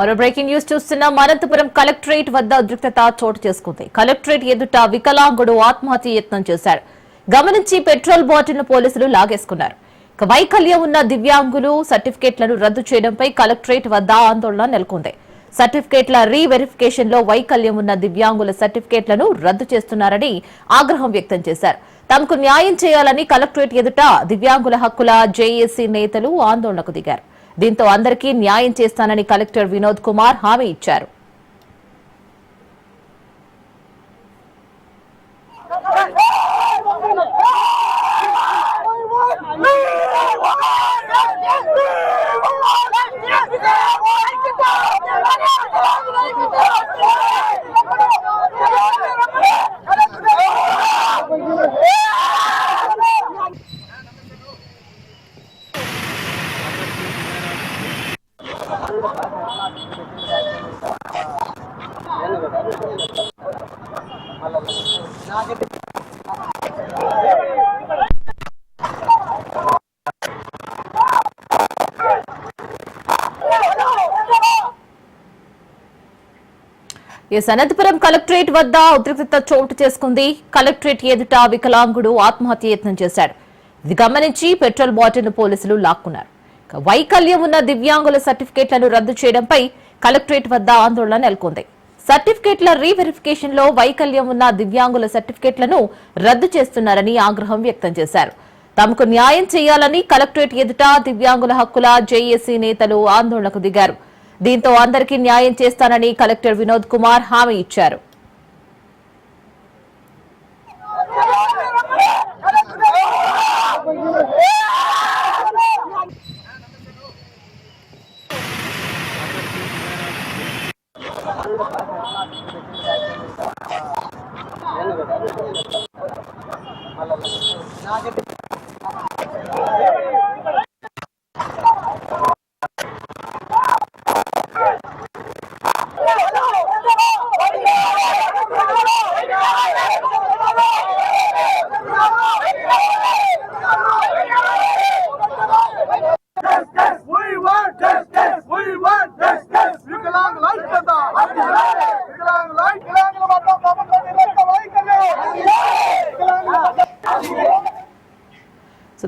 మరో breaking news చూస్తున్నాం. Anantapuram collectorate వద్ద ఉద్రిక్తత చోటు చేసుకుంది. కలెక్టరేట్ ఎదుట వికలాంగుడు ఆత్మహత్య యత్నం చేశాడు. గమనించి పెట్రోల్ బాటిల్ను పోలీసులు లాగేసుకున్నారు. వైకల్యం ఉన్న దివ్యాంగులు సర్టిఫికేట్లను రద్దు చేయడంపై కలెక్టరేట్ వద్ద ఆందోళన నెలకొంది. సర్టిఫికేట్ల రీవెరిఫికేషన్ లో వైకల్యం ఉన్న దివ్యాంగుల సర్టిఫికేట్లను రద్దు చేస్తున్నారని ఆగ్రహం వ్యక్తం చేశారు. తమకు న్యాయం చేయాలని కలెక్టరేట్ ఎదుట దివ్యాంగుల హక్కుల జేఏసీ నేతలు ఆందోళనకు దిగారు. దీంతో అందరికీ న్యాయం చేస్తానని కలెక్టర్ వినోద్ కుమార్ హామీ ఇచ్చారు. అనంతపురం కలెక్టరేట్ వద్ద ఉద్రిక్తత చోటు చేసుకుంది. కలెక్టరేట్ ఎదుట వికలాంగుడు ఆత్మహత్య యత్నం చేశాడు. ఇది గమనించి పెట్రోల్ బాటిల్ను పోలీసులు లాక్కున్నారు. వైకల్యం ఉన్న దివ్యాంగుల సర్టిఫికేట్లను రద్దు చేయడంపై కలెక్టరేట్ వద్ద ఆందోళన నెలకొంది. సర్టిఫికేట్ల రీవెరిఫికేషన్ లో వైకల్యం ఉన్న దివ్యాంగుల సర్టిఫికేట్లను రద్దు చేస్తున్నారని ఆగ్రహం వ్యక్తం చేశారు. తమకు న్యాయం చేయాలని కలెక్టరేట్ ఎదుట దివ్యాంగుల హక్కుల జేఏసీ నేతలు ఆందోళనకు దిగారు. దీంతో అందరికీ న్యాయం చేస్తానని కలెక్టర్ వినోద్ కుమార్ హామీ ఇచ్చారు.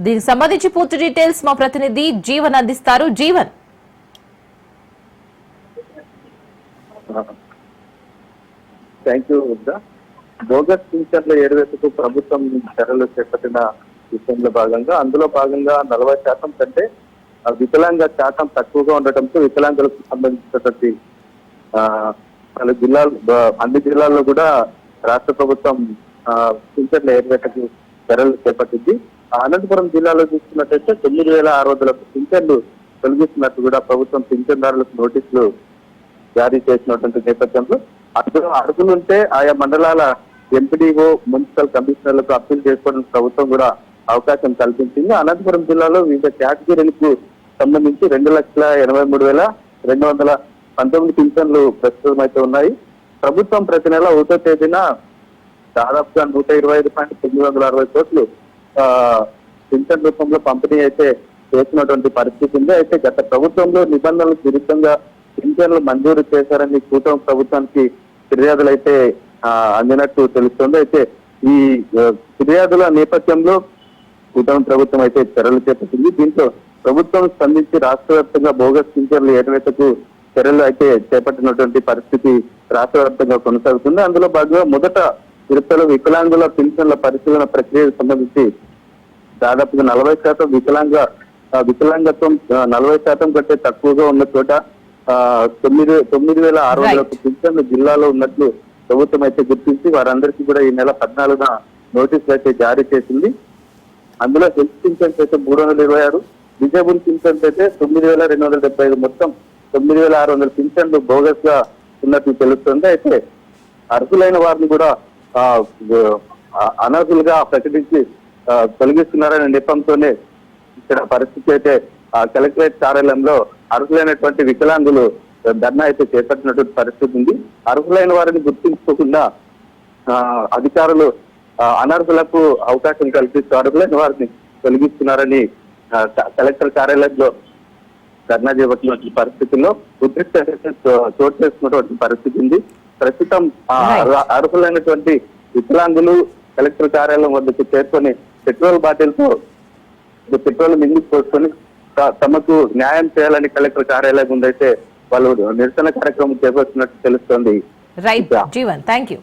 దీనికి సంబంధించి పూర్తి డీటెయిల్స్ మా ప్రతినిధి జీవన్ అందిస్తారు. Jeevan, thank you. బోగస్ పింఛన్ల ఏరువేతకు ప్రభుత్వం చర్యలు చేపట్టిన విషయంలో భాగంగా అందులో భాగంగా 40% కంటే వికలాంగ శాతం తక్కువగా ఉండటంతో వికలాంగులకు సంబంధించినటువంటి పలు జిల్లాలు అన్ని జిల్లాల్లో కూడా రాష్ట్ర ప్రభుత్వం పింఛన్ల ఏరువేతకు చర్యలు చేపట్టింది. అనంతపురం జిల్లాలో చూసుకున్నట్టయితే 9,600 పింఛన్లు తొలగిస్తున్నట్టు కూడా ప్రభుత్వం పింఛన్దారులకు నోటీసులు జారీ చేసినటువంటి నేపథ్యంలో అందులో అర్హులుంటే ఆయా మండలాల ఎంపీడీఓ మున్సిపల్ కమిషనర్లకు అప్పీల్ చేసుకోవడానికి ప్రభుత్వం కూడా అవకాశం కల్పించింది. అనంతపురం జిల్లాలో వివిధ కేటగిరీలకు సంబంధించి 2,83,219 పింఛన్లు ప్రస్తుతం అయితే ఉన్నాయి. ప్రభుత్వం ప్రతి నెల 1వ తేదీన దాదాపుగా 125.960 కోట్లు పింఛన్ రూపంలో పంపిణీ అయితే చేసినటువంటి పరిస్థితి ఉంది. అయితే గత ప్రభుత్వంలో నిబంధనలకు విరుద్ధంగా పింఛన్లు మంజూరు చేశారని కూటమి ప్రభుత్వానికి ఫిర్యాదులు అయితే అందినట్టు తెలుస్తుంది. అయితే ఈ ఫిర్యాదుల నేపథ్యంలో కూటమి ప్రభుత్వం అయితే చర్యలు చేపట్టింది. దీంతో ప్రభుత్వం స్పందించి రాష్ట్ర వ్యాప్తంగా బోగస్ పింఛన్లు ఏటవేతకు చర్యలు అయితే చేపట్టినటువంటి పరిస్థితి రాష్ట్ర వ్యాప్తంగా కొనసాగుతుంది. అందులో భాగంగా మొదట తిరుపతిలో వికలాంగుల పింఛన్ల పరిశీలన ప్రక్రియకు సంబంధించి దాదాపుగా 40% వికలాంగత్వం 40% కంటే తక్కువగా ఉన్న చోట 9,600 పింఛన్లు జిల్లాలో ఉన్నట్లు ప్రభుత్వం అయితే గుర్తించి వారందరికీ కూడా ఈ నెల 14న నోటీసులు అయితే జారీ చేసింది. అందులో హెల్త్ పింఛన్స్ అయితే 326, డిజేబుల్ పింఛన్స్ అయితే 9,275, మొత్తం 9,600 పింఛన్లు బోగస్ గా ఉన్నట్లు తెలుస్తుంది. అయితే అర్హులైన వారిని కూడా అనర్హులుగా ప్రకటించి తొలగిస్తున్నారనే నెపంతోనే ఇక్కడ పరిస్థితి అయితే కలెక్టరేట్ కార్యాలయంలో అర్హులైనటువంటి వికలాంగులు ధర్నా అయితే చేపట్టినటువంటి పరిస్థితి ఉంది. అర్హులైన వారిని గుర్తించుకోకుండా అధికారులు అనర్హులకు అవకాశం కల్పిస్తూ అర్హులైన వారిని తొలగిస్తున్నారని కలెక్టర్ కార్యాలయంలో ధర్నా చేపట్టినటువంటి పరిస్థితుల్లో ఉద్రిక్త చోటు చేసుకున్నటువంటి పరిస్థితి ఉంది. ప్రస్తుతం అర్హులైనటువంటి వికలాంగులు కలెక్టర్ కార్యాలయం వద్దకు చేరుకొని పెట్రోల్ బాటిల్తో పెట్రోల్ మింగి పోసుకొని తమకు న్యాయం చేయాలని కలెక్టర్ కార్యాలయం ముందైతే వాళ్ళు నిరసన కార్యక్రమం చేపడుతున్నట్టు తెలుస్తోంది. Right Jeevan, thank you.